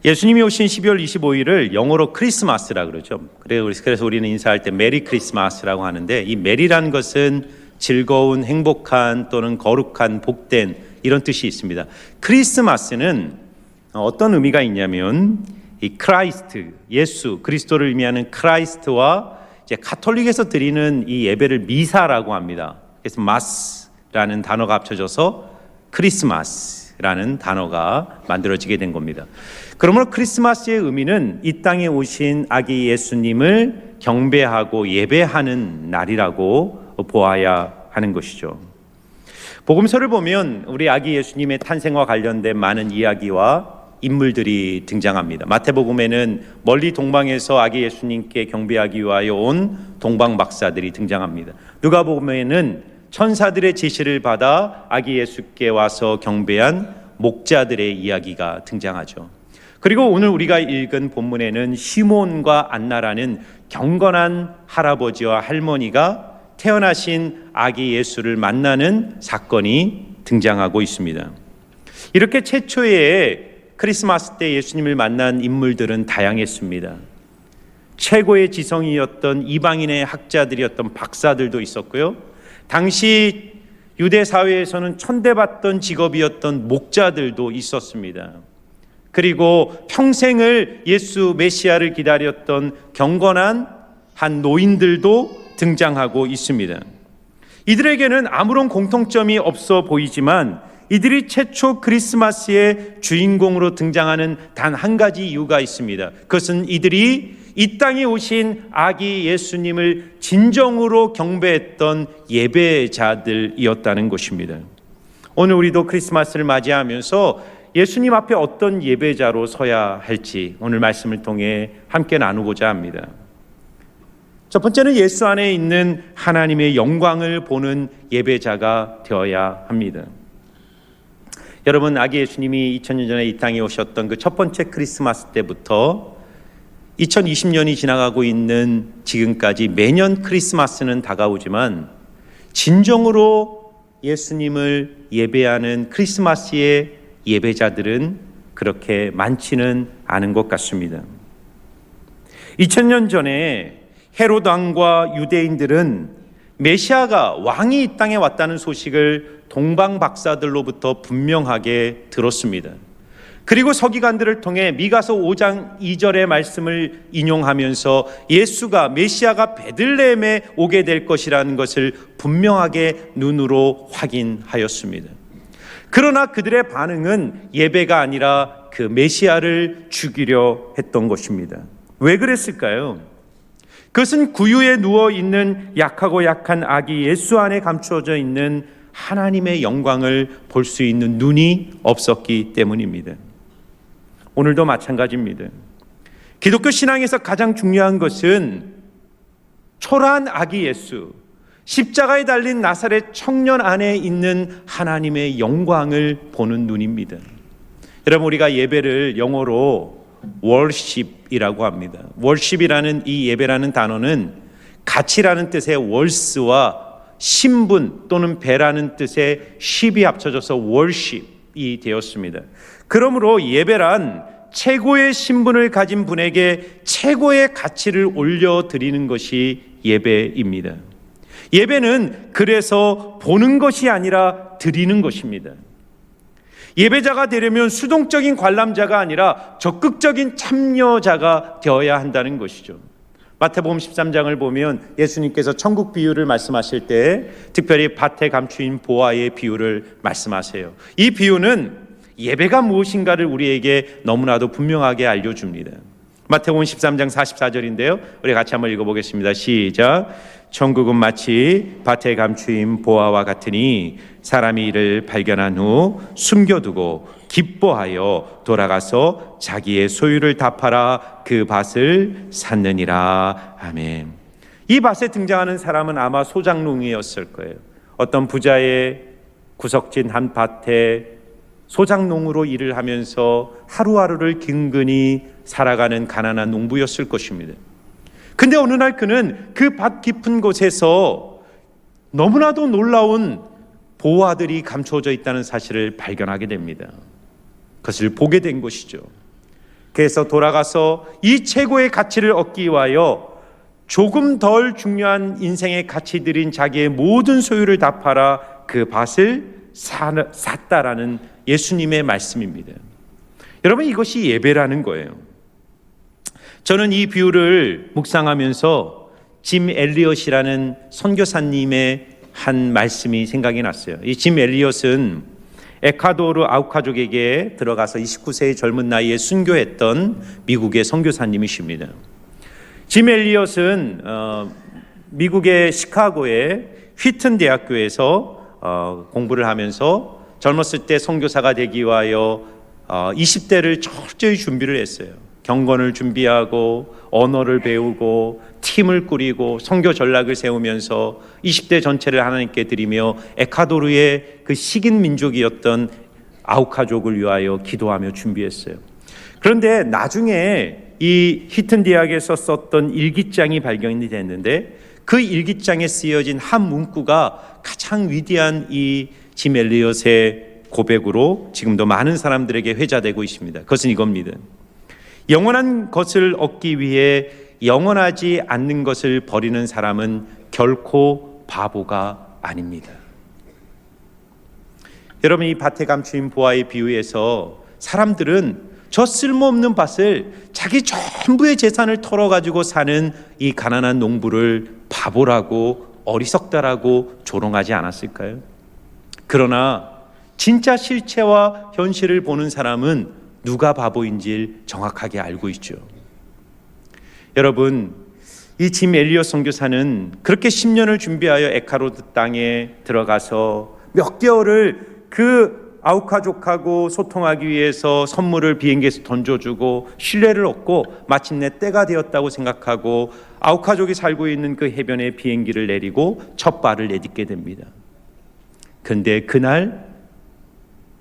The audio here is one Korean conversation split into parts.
예수님이 오신 12월 25일을 영어로 크리스마스라 그러죠. 그래서 우리는 인사할 때 메리 크리스마스라고 하는데, 이 메리라는 것은 즐거운, 행복한 또는 거룩한, 복된 이런 뜻이 있습니다. 크리스마스는 어떤 의미가 있냐면 이 크라이스트, 예수, 그리스도를 의미하는 크라이스트와 이제 가톨릭에서 드리는 이 예배를 미사라고 합니다. 그래서 마스라는 단어가 합쳐져서 크리스마스라는 단어가 만들어지게 된 겁니다. 그러므로 크리스마스의 의미는 이 땅에 오신 아기 예수님을 경배하고 예배하는 날이라고 보아야 하는 것이죠. 복음서를 보면 우리 아기 예수님의 탄생과 관련된 많은 이야기와 인물들이 등장합니다. 마태복음에는 멀리 동방에서 아기 예수님께 경배하기 위하여 온 동방 박사들이 등장합니다. 누가복음에는 천사들의 지시를 받아 아기 예수께 와서 경배한 목자들의 이야기가 등장하죠. 그리고 오늘 우리가 읽은 본문에는 시몬과 안나라는 경건한 할아버지와 할머니가 태어나신 아기 예수를 만나는 사건이 등장하고 있습니다. 이렇게 최초의 크리스마스 때 예수님을 만난 인물들은 다양했습니다. 최고의 지성이었던 이방인의 학자들이었던 박사들도 있었고요. 당시 유대 사회에서는 천대받던 직업이었던 목자들도 있었습니다. 그리고 평생을 예수 메시아를 기다렸던 경건한 한 노인들도 등장하고 있습니다. 이들에게는 아무런 공통점이 없어 보이지만 이들이 최초 크리스마스의 주인공으로 등장하는 단 한 가지 이유가 있습니다. 그것은 이들이 이 땅에 오신 아기 예수님을 진정으로 경배했던 예배자들이었다는 것입니다. 오늘 우리도 크리스마스를 맞이하면서 예수님 앞에 어떤 예배자로 서야 할지 오늘 말씀을 통해 함께 나누고자 합니다. 첫 번째는 예수 안에 있는 하나님의 영광을 보는 예배자가 되어야 합니다. 여러분, 아기 예수님이 2000년 전에 이 땅에 오셨던 그 첫 번째 크리스마스 때부터 2020년이 지나가고 있는 지금까지 매년 크리스마스는 다가오지만 진정으로 예수님을 예배하는 크리스마스의 예배자들은 그렇게 많지는 않은 것 같습니다. 2000년 전에 헤롯 왕과 유대인들은 메시아가 왕이 이 땅에 왔다는 소식을 동방 박사들로부터 분명하게 들었습니다. 그리고 서기관들을 통해 미가서 5장 2절의 말씀을 인용하면서 예수가 메시아가 베들레헴에 오게 될 것이라는 것을 분명하게 눈으로 확인하였습니다. 그러나 그들의 반응은 예배가 아니라 그 메시아를 죽이려 했던 것입니다. 왜 그랬을까요? 그것은 구유에 누워있는 약하고 약한 아기 예수 안에 감추어져 있는 하나님의 영광을 볼 수 있는 눈이 없었기 때문입니다. 오늘도 마찬가지입니다. 기독교 신앙에서 가장 중요한 것은 초라한 아기 예수, 십자가에 달린 나사렛 청년 안에 있는 하나님의 영광을 보는 눈입니다. 여러분, 우리가 예배를 영어로 worship이라고 합니다. worship이라는 이 예배라는 단어는 가치라는 뜻의 worth와 신분 또는 배라는 뜻의 ship이 합쳐져서 worship이 되었습니다. 그러므로 예배란 최고의 신분을 가진 분에게 최고의 가치를 올려드리는 것이 예배입니다. 예배는 그래서 보는 것이 아니라 드리는 것입니다. 예배자가 되려면 수동적인 관람자가 아니라 적극적인 참여자가 되어야 한다는 것이죠. 마태복음 13장을 보면 예수님께서 천국 비유를 말씀하실 때 특별히 밭에 감추인 보화의 비유를 말씀하세요. 이 비유는 예배가 무엇인가를 우리에게 너무나도 분명하게 알려줍니다. 마태복음 13장 44절인데요. 우리 같이 한번 읽어보겠습니다. 시작. 천국은 마치 밭에 감추인 보화와 같으니 사람이 이를 발견한 후 숨겨두고 기뻐하여 돌아가서 자기의 소유를 다 팔아 그 밭을 샀느니라. 아멘. 이 밭에 등장하는 사람은 아마 소작농이었을 거예요. 어떤 부자의 구석진 한 밭에 소작농으로 일을 하면서 하루하루를 근근히 살아가는 가난한 농부였을 것입니다. 근데 어느 날 그는 그 밭 깊은 곳에서 너무나도 놀라운 보화들이 감춰져 있다는 사실을 발견하게 됩니다. 그것을 보게 된 것이죠. 그래서 돌아가서 이 최고의 가치를 얻기 위하여 조금 덜 중요한 인생의 가치들인 자기의 모든 소유를 다 팔아 그 밭을 샀다라는 예수님의 말씀입니다. 여러분, 이것이 예배라는 거예요. 저는 이 비유를 묵상하면서 짐 엘리엇이라는 선교사님의 한 말씀이 생각이 났어요. 이 짐 엘리엇은 에콰도르 아우카족에게 들어가서 29세의 젊은 나이에 순교했던 미국의 선교사님이십니다. 짐 엘리엇은 미국의 시카고의 휘튼 대학교에서 공부를 하면서 젊었을 때 선교사가 되기 위하여 20대를 철저히 준비를 했어요. 경건을 준비하고 언어를 배우고 팀을 꾸리고 선교 전략을 세우면서 20대 전체를 하나님께 드리며 에콰도르의 그 식인 민족이었던 아우카족을 위하여 기도하며 준비했어요. 그런데 나중에 이 히튼 대학에서 썼던 일기장이 발견이 됐는데 그 일기장에 쓰여진 한 문구가 가장 위대한 이 짐 엘리엇의 고백으로 지금도 많은 사람들에게 회자되고 있습니다. 그것은 이겁니다. 영원한 것을 얻기 위해 영원하지 않는 것을 버리는 사람은 결코 바보가 아닙니다. 여러분, 이 밭에 감추인 보화의 비유에서 사람들은 저 쓸모없는 밭을 자기 전부의 재산을 털어가지고 사는 이 가난한 농부를 바보라고 어리석다라고 조롱하지 않았을까요? 그러나 진짜 실체와 현실을 보는 사람은 누가 바보인지 정확하게 알고 있죠. 여러분, 이 짐 엘리엇 선교사는 그렇게 10년을 준비하여 에콰도르 땅에 들어가서 몇 개월을 그 아우카족하고 소통하기 위해서 선물을 비행기에서 던져주고 신뢰를 얻고 마침내 때가 되었다고 생각하고 아우카족이 살고 있는 그 해변에 비행기를 내리고 첫 발을 내딛게 됩니다. 그런데 그날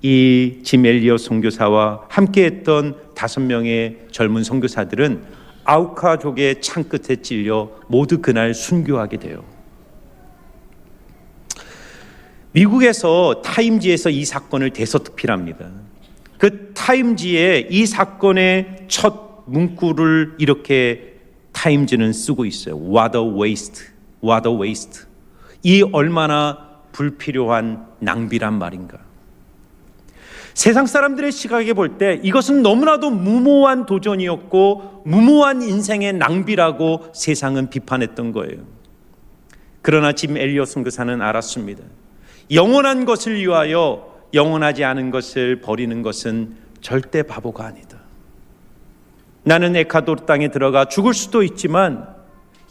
이 짐 엘리엇 선교사와 함께했던 5명의 젊은 선교사들은 아우카족의 창 끝에 찔려 모두 그날 순교하게 돼요. 미국에서 타임지에서 이 사건을 대서특필합니다. 그 타임지에 이 사건의 첫 문구를 이렇게 타임지는 쓰고 있어요. What a waste, what a waste. 이 얼마나 불필요한 낭비란 말인가. 세상 사람들의 시각에 볼 때 이것은 너무나도 무모한 도전이었고 무모한 인생의 낭비라고 세상은 비판했던 거예요. 그러나 짐 엘리엇 선교사는 알았습니다. 영원한 것을 위하여 영원하지 않은 것을 버리는 것은 절대 바보가 아니다. 나는 에콰도르 땅에 들어가 죽을 수도 있지만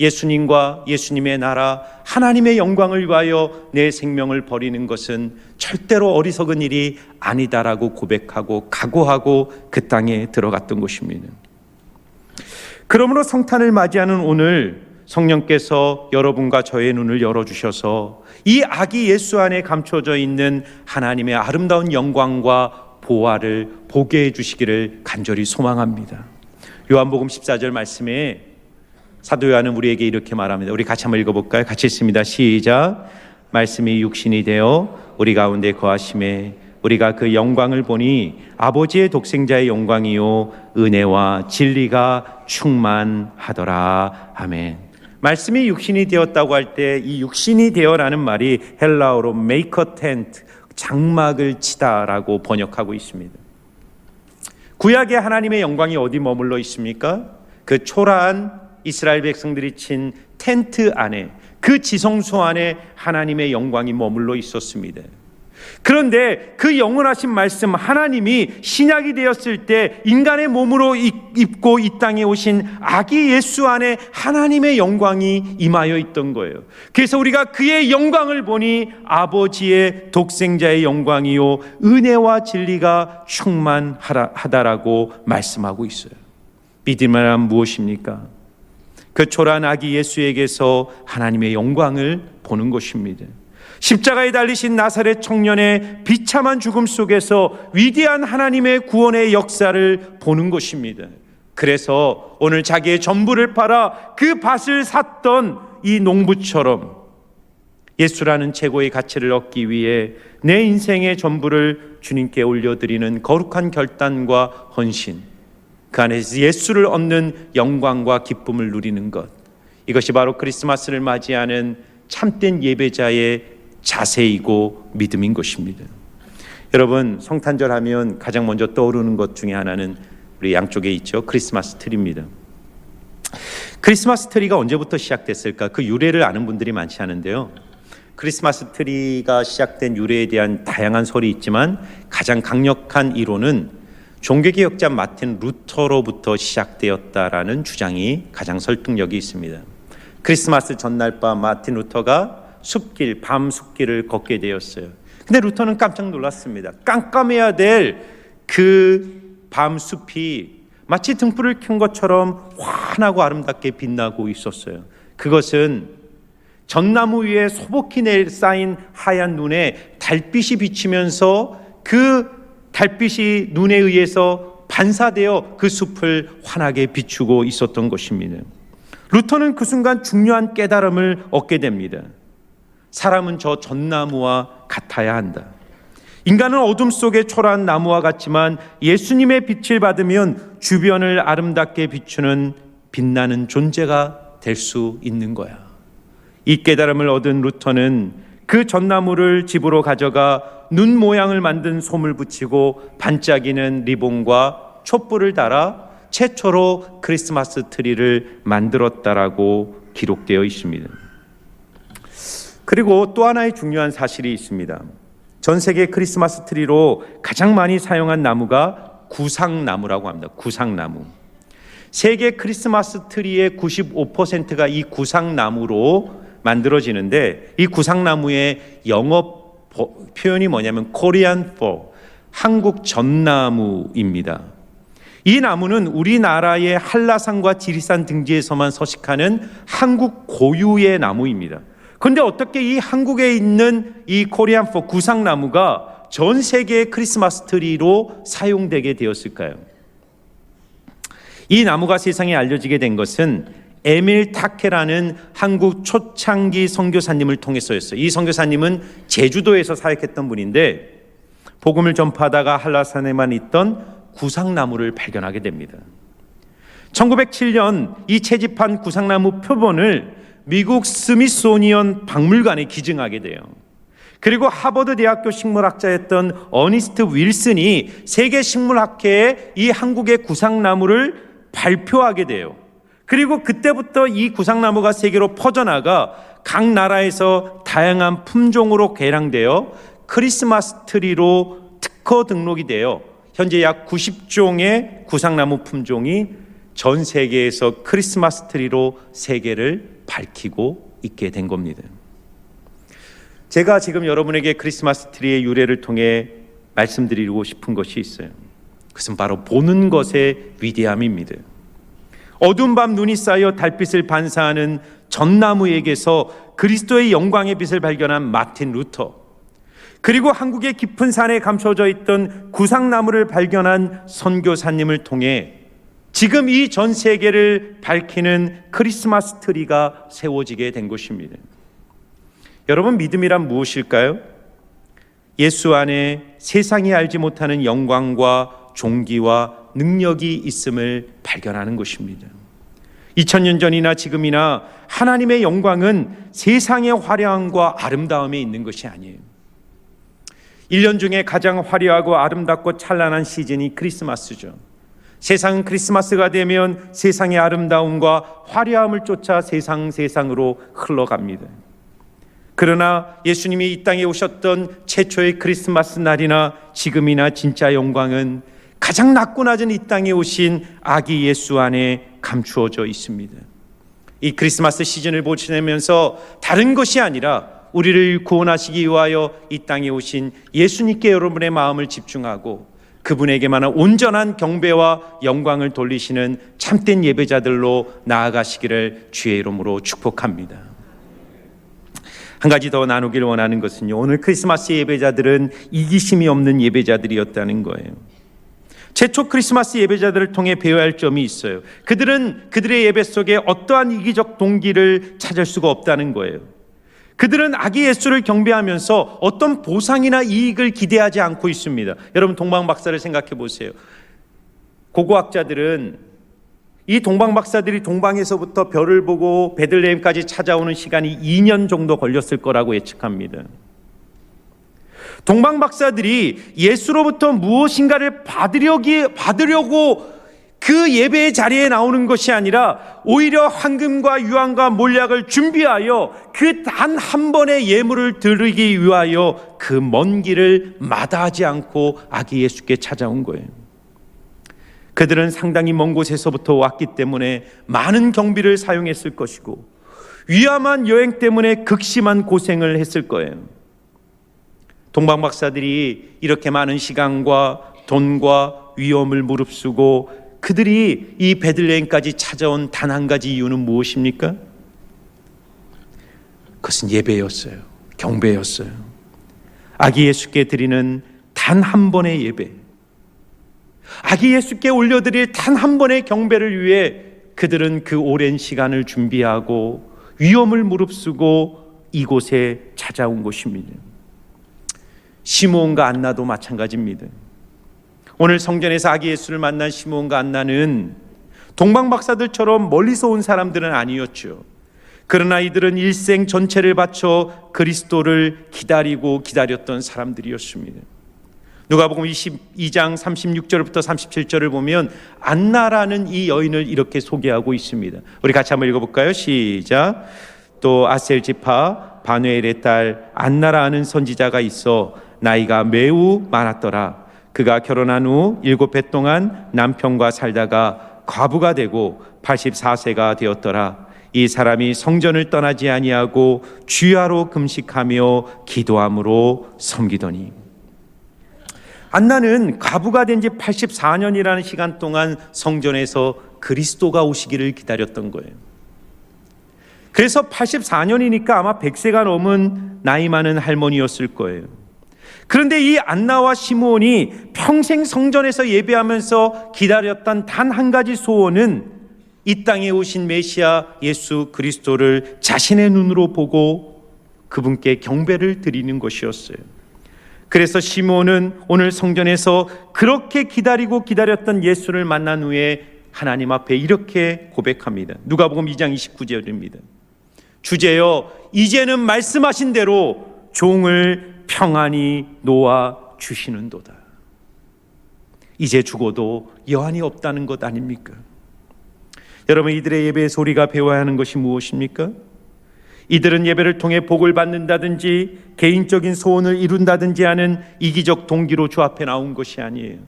예수님과 예수님의 나라 하나님의 영광을 위하여 내 생명을 버리는 것은 절대로 어리석은 일이 아니다라고 고백하고 각오하고 그 땅에 들어갔던 것입니다. 그러므로 성탄을 맞이하는 오늘 성령께서 여러분과 저의 눈을 열어주셔서 이 아기 예수 안에 감춰져 있는 하나님의 아름다운 영광과 보화를 보게 해주시기를 간절히 소망합니다. 요한복음 14절 말씀에 사도 요한은 우리에게 이렇게 말합니다. 우리 같이 한번 읽어볼까요? 같이 읽습니다. 시작. 말씀이 육신이 되어 우리 가운데 거하심에 우리가 그 영광을 보니 아버지의 독생자의 영광이요 은혜와 진리가 충만하더라. 아멘. 말씀이 육신이 되었다고 할 때 이 육신이 되어라는 말이 헬라어로 make a tent, 장막을 치다라고 번역하고 있습니다. 구약의 하나님의 영광이 어디 머물러 있습니까? 그 초라한 이스라엘 백성들이 친 텐트 안에, 그 지성소 안에 하나님의 영광이 머물러 있었습니다. 그런데 그 영원하신 말씀 하나님이 신약이 되었을 때 인간의 몸으로 입고 이 땅에 오신 아기 예수 안에 하나님의 영광이 임하여 있던 거예요. 그래서 우리가 그의 영광을 보니 아버지의 독생자의 영광이요 은혜와 진리가 충만하다라고 말씀하고 있어요. 믿음이란 무엇입니까? 그 초라한 아기 예수에게서 하나님의 영광을 보는 것입니다. 십자가에 달리신 나사렛 청년의 비참한 죽음 속에서 위대한 하나님의 구원의 역사를 보는 것입니다. 그래서 오늘 자기의 전부를 팔아 그 밭을 샀던 이 농부처럼 예수라는 최고의 가치를 얻기 위해 내 인생의 전부를 주님께 올려드리는 거룩한 결단과 헌신, 그 안에서 예수를 얻는 영광과 기쁨을 누리는 것, 이것이 바로 크리스마스를 맞이하는 참된 예배자의 자세이고 믿음인 것입니다. 여러분, 성탄절 하면 가장 먼저 떠오르는 것 중에 하나는 우리 양쪽에 있죠. 크리스마스 트리입니다. 크리스마스 트리가 언제부터 시작됐을까? 그 유래를 아는 분들이 많지 않은데요. 크리스마스 트리가 시작된 유래에 대한 다양한 설이 있지만 가장 강력한 이론은 종교개혁자 마틴 루터로부터 시작되었다라는 주장이 가장 설득력이 있습니다. 크리스마스 전날 밤 마틴 루터가 밤 숲길을 걷게 되었어요. 근데 루터는 깜짝 놀랐습니다. 깜깜해야 될 그 밤 숲이 마치 등불을 켠 것처럼 환하고 아름답게 빛나고 있었어요. 그것은 전나무 위에 소복히 쌓인 하얀 눈에 달빛이 비치면서 그 달빛이 눈에 의해서 반사되어 그 숲을 환하게 비추고 있었던 것입니다. 루터는 그 순간 중요한 깨달음을 얻게 됩니다. 사람은 저 전나무와 같아야 한다. 인간은 어둠 속에 초라한 나무와 같지만 예수님의 빛을 받으면 주변을 아름답게 비추는 빛나는 존재가 될 수 있는 거야. 이 깨달음을 얻은 루터는 그 전나무를 집으로 가져가 눈 모양을 만든 솜을 붙이고 반짝이는 리본과 촛불을 달아 최초로 크리스마스 트리를 만들었다라고 기록되어 있습니다. 그리고 또 하나의 중요한 사실이 있습니다. 전 세계 크리스마스 트리로 가장 많이 사용한 나무가 구상나무라고 합니다. 구상나무. 세계 크리스마스 트리의 95%가 이 구상나무로 만들어지는데, 이 구상나무의 영어 표현이 뭐냐면 Korean Fir, 한국 전나무입니다. 이 나무는 우리나라의 한라산과 지리산 등지에서만 서식하는 한국 고유의 나무입니다. 그런데 어떻게 이 한국에 있는 이 코리안 포 구상나무가 전 세계의 크리스마스 트리로 사용되게 되었을까요? 이 나무가 세상에 알려지게 된 것은 에밀 타케라는 한국 초창기 선교사님을 통해서였어요. 이 선교사님은 제주도에서 사역했던 분인데 복음을 전파하다가 한라산에만 있던 구상나무를 발견하게 됩니다. 1907년 이 채집한 구상나무 표본을 미국 스미소니언 박물관에 기증하게 돼요. 그리고 하버드 대학교 식물학자였던 어니스트 윌슨이 세계 식물학회에 이 한국의 구상나무를 발표하게 돼요. 그리고 그때부터 이 구상나무가 세계로 퍼져나가 각 나라에서 다양한 품종으로 개량되어 크리스마스 트리로 특허 등록이 되어 현재 약 90종의 구상나무 품종이 전 세계에서 크리스마스 트리로 세계를 밝히고 있게 된 겁니다. 제가 지금 여러분에게 크리스마스 트리의 유래를 통해 말씀드리고 싶은 것이 있어요. 그것은 바로 보는 것의 위대함입니다. 어두운 밤 눈이 쌓여 달빛을 반사하는 전나무에게서 그리스도의 영광의 빛을 발견한 마틴 루터, 그리고 한국의 깊은 산에 감춰져 있던 구상나무를 발견한 선교사님을 통해 지금 이 전 세계를 밝히는 크리스마스 트리가 세워지게 된 것입니다. 여러분, 믿음이란 무엇일까요? 예수 안에 세상이 알지 못하는 영광과 존귀와 능력이 있음을 발견하는 것입니다. 2000년 전이나 지금이나 하나님의 영광은 세상의 화려함과 아름다움에 있는 것이 아니에요. 1년 중에 가장 화려하고 아름답고 찬란한 시즌이 크리스마스죠. 세상은 크리스마스가 되면 세상의 아름다움과 화려함을 쫓아 세상으로 흘러갑니다. 그러나 예수님이 이 땅에 오셨던 최초의 크리스마스 날이나 지금이나 진짜 영광은 가장 낮고 낮은 이 땅에 오신 아기 예수 안에 감추어져 있습니다. 이 크리스마스 시즌을 보내면서 다른 것이 아니라 우리를 구원하시기 위하여 이 땅에 오신 예수님께 여러분의 마음을 집중하고 그분에게만 온전한 경배와 영광을 돌리시는 참된 예배자들로 나아가시기를 주의 이름으로 축복합니다. 한 가지 더 나누길 원하는 것은요, 오늘 크리스마스 예배자들은 이기심이 없는 예배자들이었다는 거예요. 최초 크리스마스 예배자들을 통해 배워야 할 점이 있어요. 그들은 그들의 예배 속에 어떠한 이기적 동기를 찾을 수가 없다는 거예요. 그들은 아기 예수를 경배하면서 어떤 보상이나 이익을 기대하지 않고 있습니다. 여러분, 동방 박사를 생각해 보세요. 고고학자들은 이 동방 박사들이 동방에서부터 별을 보고 베들레헴까지 찾아오는 시간이 2년 정도 걸렸을 거라고 예측합니다. 동방 박사들이 예수로부터 무엇인가를 받으려고 그 예배의 자리에 나오는 것이 아니라 오히려 황금과 유황과 몰약을 준비하여 그 단 한 번의 예물을 드리기 위하여 그 먼 길을 마다하지 않고 아기 예수께 찾아온 거예요. 그들은 상당히 먼 곳에서부터 왔기 때문에 많은 경비를 사용했을 것이고 위험한 여행 때문에 극심한 고생을 했을 거예요. 동방 박사들이 이렇게 많은 시간과 돈과 위험을 무릅쓰고 그들이 이 베들레헴까지 찾아온 단 한 가지 이유는 무엇입니까? 그것은 예배였어요. 경배였어요. 아기 예수께 드리는 단 한 번의 예배, 아기 예수께 올려드릴 단 한 번의 경배를 위해 그들은 그 오랜 시간을 준비하고 위험을 무릅쓰고 이곳에 찾아온 것입니다. 시므온과 안나도 마찬가지입니다. 오늘 성전에서 아기 예수를 만난 시므온과 안나는 동방 박사들처럼 멀리서 온 사람들은 아니었죠. 그러나 이들은 일생 전체를 바쳐 그리스도를 기다렸던 사람들이었습니다. 누가복음 22장 36절부터 37절을 보면 안나라는 이 여인을 이렇게 소개하고 있습니다. 우리 같이 한번 읽어볼까요? 시작. 또 아셀 지파 바누엘의 딸 안나라 하는 선지자가 있어 나이가 매우 많았더라. 그가 결혼한 후 7해 동안 남편과 살다가 과부가 되고 84세가 되었더라. 이 사람이 성전을 떠나지 아니하고 주야로 금식하며 기도함으로 섬기더니. 안나는 과부가 된 지 84년이라는 시간 동안 성전에서 그리스도가 오시기를 기다렸던 거예요. 그래서 84년이니까 아마 100세가 넘은 나이 많은 할머니였을 거예요. 그런데 이 안나와 시므온이 평생 성전에서 예배하면서 기다렸던 단 한 가지 소원은 이 땅에 오신 메시아 예수 그리스도를 자신의 눈으로 보고 그분께 경배를 드리는 것이었어요. 그래서 시므온은 오늘 성전에서 그렇게 기다렸던 예수를 만난 후에 하나님 앞에 이렇게 고백합니다. 누가복음 2장 29절입니다. 주제여, 이제는 말씀하신 대로 종을 평안히 놓아 주시는도다. 이제 죽어도 여한이 없다는 것 아닙니까? 여러분, 이들의 예배에서 우리가 배워야 하는 것이 무엇입니까? 이들은 예배를 통해 복을 받는다든지 개인적인 소원을 이룬다든지 하는 이기적 동기로 주 앞에 나온 것이 아니에요.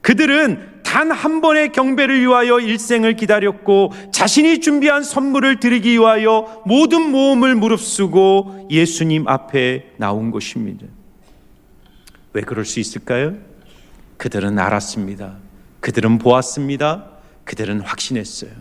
그들은 단 한 번의 경배를 위하여 일생을 기다렸고 자신이 준비한 선물을 드리기 위하여 모든 모험을 무릅쓰고 예수님 앞에 나온 것입니다. 왜 그럴 수 있을까요? 그들은 알았습니다. 그들은 보았습니다. 그들은 확신했어요.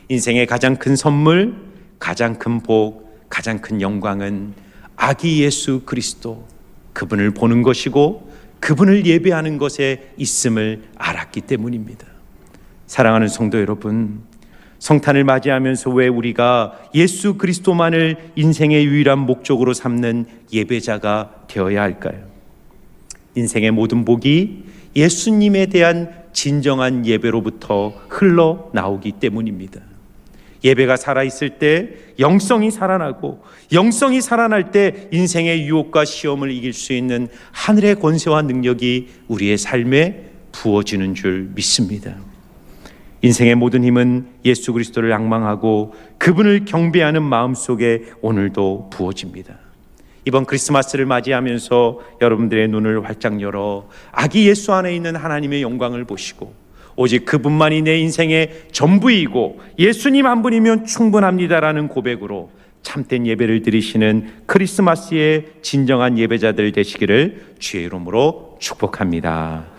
인생의 가장 큰 선물, 가장 큰 복, 가장 큰 영광은 아기 예수 그리스도, 그분을 보는 것이고 그분을 예배하는 것에 있음을 알았기 때문입니다. 사랑하는 성도 여러분, 성탄을 맞이하면서 왜 우리가 예수 그리스도만을 인생의 유일한 목적으로 삼는 예배자가 되어야 할까요? 인생의 모든 복이 예수님에 대한 진정한 예배로부터 흘러나오기 때문입니다. 예배가 살아있을 때 영성이 살아나고, 영성이 살아날 때 인생의 유혹과 시험을 이길 수 있는 하늘의 권세와 능력이 우리의 삶에 부어지는 줄 믿습니다. 인생의 모든 힘은 예수 그리스도를 앙망하고 그분을 경배하는 마음 속에 오늘도 부어집니다. 이번 크리스마스를 맞이하면서 여러분들의 눈을 활짝 열어 아기 예수 안에 있는 하나님의 영광을 보시고 오직 그분만이 내 인생의 전부이고 예수님 한 분이면 충분합니다라는 고백으로 참된 예배를 드리시는 크리스마스의 진정한 예배자들 되시기를 주의 이름으로 축복합니다.